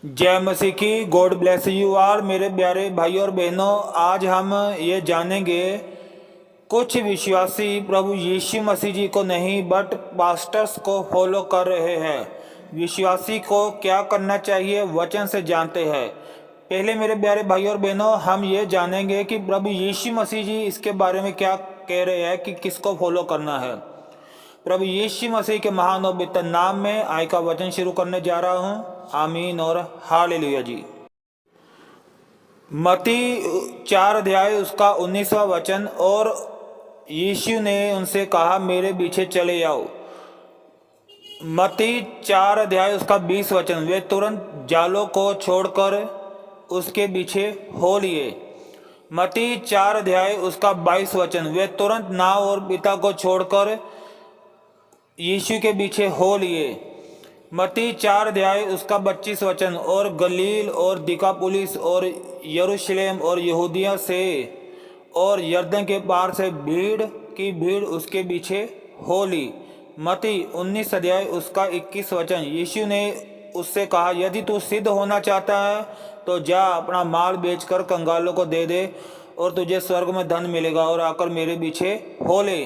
जय मसीह की। God bless you are मेरे प्यारे भाई और बहनों। आज हम ये जानेंगे कुछ विश्वासी प्रभु यीशु मसीह जी को नहीं बट पास्टर्स को फॉलो कर रहे हैं। विश्वासी को क्या करना चाहिए वचन से जानते हैं। पहले मेरे प्यारे भाई और बहनों हम ये जानेंगे कि प्रभु यीशु मसीह जी इसके बारे में क्या कह रहे हैं कि किसको फॉलो करना है। प्रभु यीशु मसीह के महान और पवित्र नाम में आज का वचन शुरू करने जा रहा हूँ। आमीन और हालेलुया जी। मत्ती 4 अध्याय उसका 19वां वचन। और यीशु ने उनसे कहा मेरे पीछे चले आओ। मत्ती 4 अध्याय उसका 20 वचन। वे तुरंत जालों को छोड़कर उसके पीछे हो लिए। मत्ती 4 अध्याय उसका 22 वचन। वे तुरंत नाव और पिता को छोड़कर यीशु के पीछे हो लिए। मत्ती 4 अध्याय उसका 25 वचन। और गलील और दिकापुलिस और यरूशलेम और यहूदिया से और यरदन के पार से भीड़ की भीड़ उसके पीछे हो ली। मत्ती 19 अध्याय उसका 21 वचन। यीशु ने उससे कहा यदि तू सिद्ध होना चाहता है तो जा अपना माल बेचकर कंगालों को दे दे और तुझे स्वर्ग में धन मिलेगा और आकर मेरे पीछे हो ले।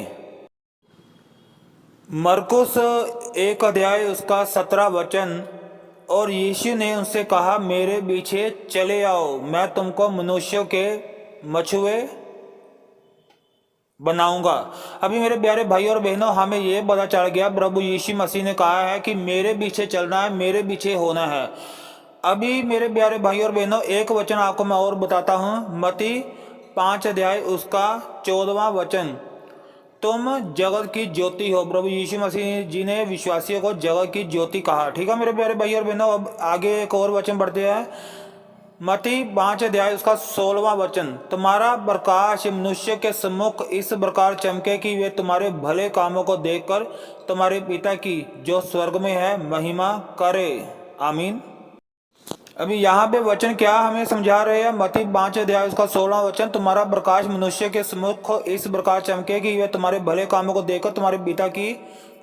मरकुस 1 अध्याय उसका 17 वचन। और यीशु ने उनसे कहा मेरे पीछे चले आओ, मैं तुमको मनुष्यों के मछुए बनाऊंगा। अभी मेरे प्यारे भाई और बहनों हमें ये पता चल गया प्रभु यीशु मसीह ने कहा है कि मेरे पीछे चलना है, मेरे पीछे होना है। अभी मेरे प्यारे भाई और बहनों एक वचन आपको मैं और बताता हूँ। मत्ती 5 अध्याय उसका 14वां वचन। तुम जगत की ज्योति हो। प्रभु यीशु मसीह जी ने विश्वासियों को जगत की ज्योति कहा। ठीक है मेरे प्यारे भाई और बहनों। अब आगे एक और वचन पढ़ते हैं। मत्ती 5 अध्याय उसका 16वां वचन। तुम्हारा प्रकाश मनुष्य के सम्मुख इस प्रकार चमके कि वे तुम्हारे भले कामों को देखकर तुम्हारे पिता की जो स्वर्ग में है महिमा करे। आमीन। अभी यहाँ पे वचन क्या हमें समझा रहे हैं। मत्ती 5 अध्याय उसका 16वां वचन। तुम्हारा प्रकाश मनुष्य के सम्मुख इस प्रकार चमके कि वे तुम्हारे भले कामों को देखकर तुम्हारे पिता की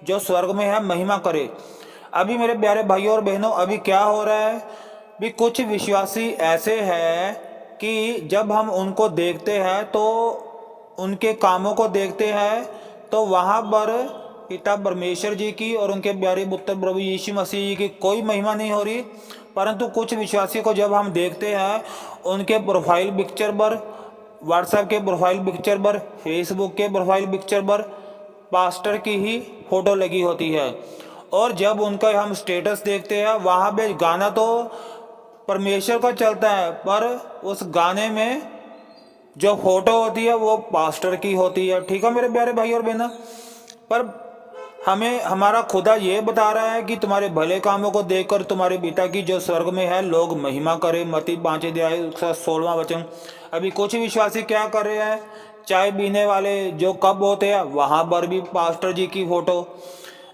जो स्वर्ग में है महिमा करे। अभी मेरे प्यारे भाइयों और बहनों अभी क्या हो रहा है भी कुछ विश्वासी ऐसे हैं कि जब हम उनको देखते हैं तो उनके कामों को देखते हैं तो वहाँ पर पिता परमेश्वर जी की और उनके प्यारे पुत्र प्रभु यीशु मसीह जी की कोई महिमा नहीं हो रही। परंतु कुछ विश्वासियों को जब हम देखते हैं उनके प्रोफाइल पिक्चर पर, व्हाट्सएप के प्रोफाइल पिक्चर पर, फेसबुक के प्रोफाइल पिक्चर पर पास्टर की ही फोटो लगी होती है। और जब उनका हम स्टेटस देखते हैं वहाँ पे गाना तो परमेश्वर का चलता है पर उस गाने में जो फोटो होती है वो पास्टर की होती है। ठीक है मेरे प्यारे भाई और बहनों। पर हमें हमारा खुदा ये बता रहा है कि तुम्हारे भले कामों को देखकर तुम्हारे पिता की जो स्वर्ग में है लोग महिमा करे। मत्ती 5 अध्याय उसका 16वां वचन। अभी कुछ विश्वासी क्या कर रहे हैं, चाय पीने वाले जो कप होते हैं वहां पर भी पास्टर जी की फोटो।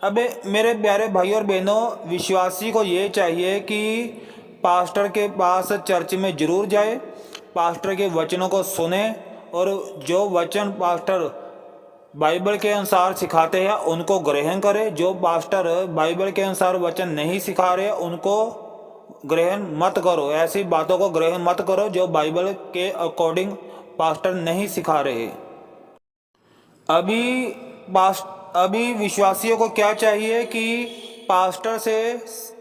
अबे मेरे प्यारे भाई और बहनों विश्वासी को ये चाहिए कि पास्टर के पास चर्च में जरूर जाए, पास्टर के वचनों को सुने और जो वचन पास्टर बाइबल के अनुसार सिखाते हैं उनको ग्रहण करें। जो पास्टर बाइबल के अनुसार वचन नहीं सिखा रहे उनको ग्रहण मत करो। ऐसी बातों को ग्रहण मत करो जो बाइबल के अकॉर्डिंग पास्टर नहीं सिखा रहे। अभी विश्वासियों को क्या चाहिए कि पास्टर से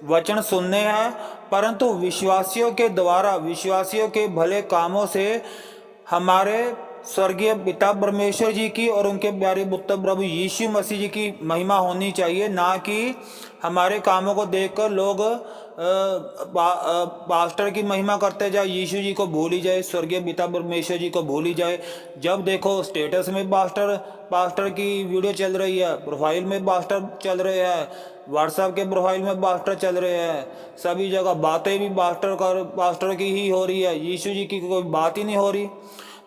वचन सुनने हैं परंतु विश्वासियों के द्वारा विश्वासियों के भले कामों से हमारे स्वर्गीय पिता परमेश्वर जी की और उनके प्यारे पुत्र प्रभु यीशु मसीह जी की महिमा होनी चाहिए, ना कि हमारे कामों को देखकर लोग पास्टर की महिमा करते जाए, यीशु जी को भूल ही जाए, स्वर्गीय पिता परमेश्वर जी को भूल ही जाए। जब देखो स्टेटस में पास्टर की वीडियो चल रही है, प्रोफाइल में पास्टर चल रहे हैं, व्हाट्सएप के प्रोफाइल में पास्टर चल रहे हैं, सभी जगह बातें भी पास्टर की ही हो रही है, यीशु जी की कोई बात ही नहीं हो रही।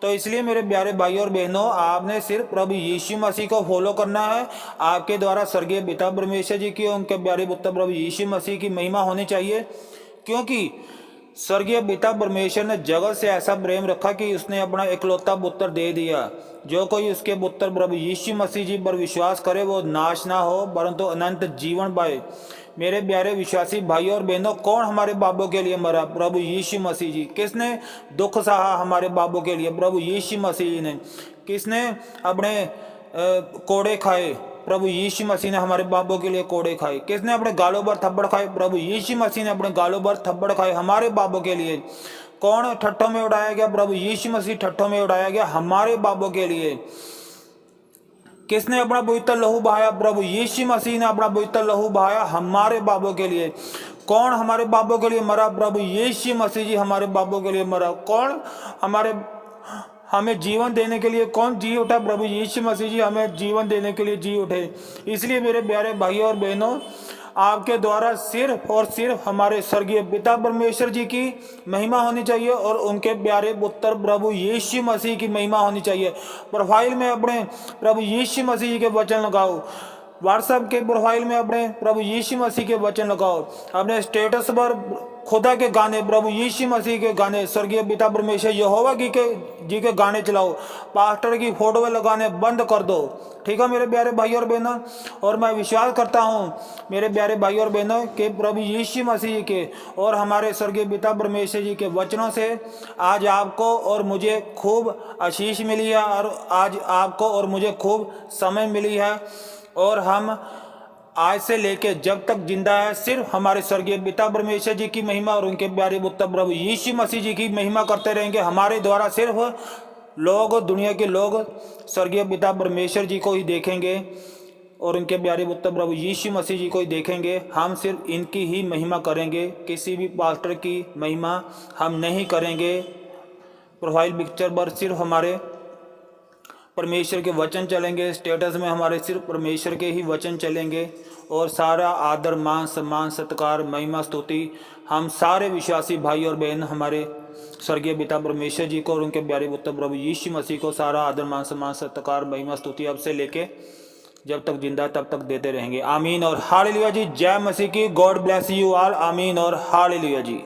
तो इसलिए मेरे प्यारे भाई और बहनों आपने सिर्फ प्रभु यीशु मसीह को फॉलो करना है। आपके द्वारा स्वर्गीय पिता परमेश्वर जी की उनके प्यारे पुत्र प्रभु यीशु मसीह की महिमा होनी चाहिए, क्योंकि स्वर्गीय पिता परमेश्वर ने जगत से ऐसा प्रेम रखा कि उसने अपना इकलौता पुत्र दे दिया। जो कोई उसके पुत्र प्रभु यीशु मसीह जी पर विश्वास करे वो नाश ना हो परंतु अनंत जीवन पाए। मेरे प्यारे विश्वासी भाई और बहनों, कौन हमारे बाबों के लिए मरा? प्रभु यीशु मसीह जी। किसने दुख सहा हमारे बाबों के लिए? प्रभु यीशु मसीह जी ने। किसने अपने कोड़े खाए? प्रभु यीशु मसीह ने हमारे बाबों के लिए कोड़े खाए। किसने अपने गालों पर थप्पड़ खाए? प्रभु यीशु मसीह ने अपने गालों पर थप्पड़ खाए हमारे बाबों के लिए। कौन ठट्ठों में उड़ाया गया? प्रभु यीशु मसीह ठट्ठों में उड़ाया गया हमारे बाबों के लिए। किसने अपना पवित्र लहू बहाया? प्रभु यीशु मसीह ने अपना पवित्र लहू बहाया हमारे बाबों के लिए। कौन हमारे बाबों के लिए मरा? प्रभु यीशु मसीह जी हमारे बाबों के लिए मरा। कौन हमें जीवन देने के लिए कौन जी उठा? प्रभु यीशु मसीह जी हमें जीवन देने के लिए जी उठे। इसलिए मेरे प्यारे भाइयों और बहनों, आपके द्वारा सिर्फ और सिर्फ हमारे स्वर्गीय पिता परमेश्वर जी की महिमा होनी चाहिए और उनके प्यारे पुत्र प्रभु यीशु मसीह की महिमा होनी चाहिए। प्रोफाइल में अपने प्रभु यीशु मसीह के वचन लगाओ। व्हाट्सएप के प्रोफाइल में अपने प्रभु यीशु मसीह के वचन लगाओ। अपने स्टेटस पर खुदा के गाने, प्रभु यीशु मसीह के गाने, स्वर्गीय पिता परमेश्वर यहोवा जी के गाने चलाओ। पास्टर की फोटो लगाने बंद कर दो। ठीक है मेरे प्यारे भाई और बहनों, और मैं विश्वास करता हूँ मेरे प्यारे भाई और बहनों के प्रभु यीशु मसीह के और हमारे स्वर्गीय पिता परमेश्वर जी के वचनों से आज आपको और मुझे खूब आशीष मिली है और आज आपको और मुझे खूब समय मिली है। और हम आज से लेके जब तक जिंदा है सिर्फ हमारे स्वर्गीय पिता परमेश्वर जी की महिमा और उनके प्यारे पुत्र प्रभु यीशु मसीह जी की महिमा करते रहेंगे। हमारे द्वारा सिर्फ लोग, दुनिया के लोग स्वर्गीय पिता परमेश्वर जी को ही देखेंगे और उनके प्यारे पुत्र प्रभु यीशु मसीह जी को ही देखेंगे। हम सिर्फ इनकी ही महिमा करेंगे, किसी भी पास्टर की महिमा हम नहीं करेंगे। प्रोफाइल पिक्चर पर सिर्फ हमारे परमेश्वर के वचन चलेंगे, स्टेटस में हमारे सिर्फ परमेश्वर के ही वचन चलेंगे और सारा आदर, मान, सम्मान, सत्कार, महिमा, स्तुति हम सारे विश्वासी भाई और बहन हमारे स्वर्गीय पिता परमेश्वर जी को और उनके प्यारे पुत्र प्रभु यीशु मसीह को सारा आदर, मान, सम्मान, सत्कार, महिमा, स्तुति अब से लेके जब तक जिंदा तब तक देते रहेंगे। आमीन और हालेलुया जी। जय मसीह की। God bless you all. आमीन और हालेलुया जी।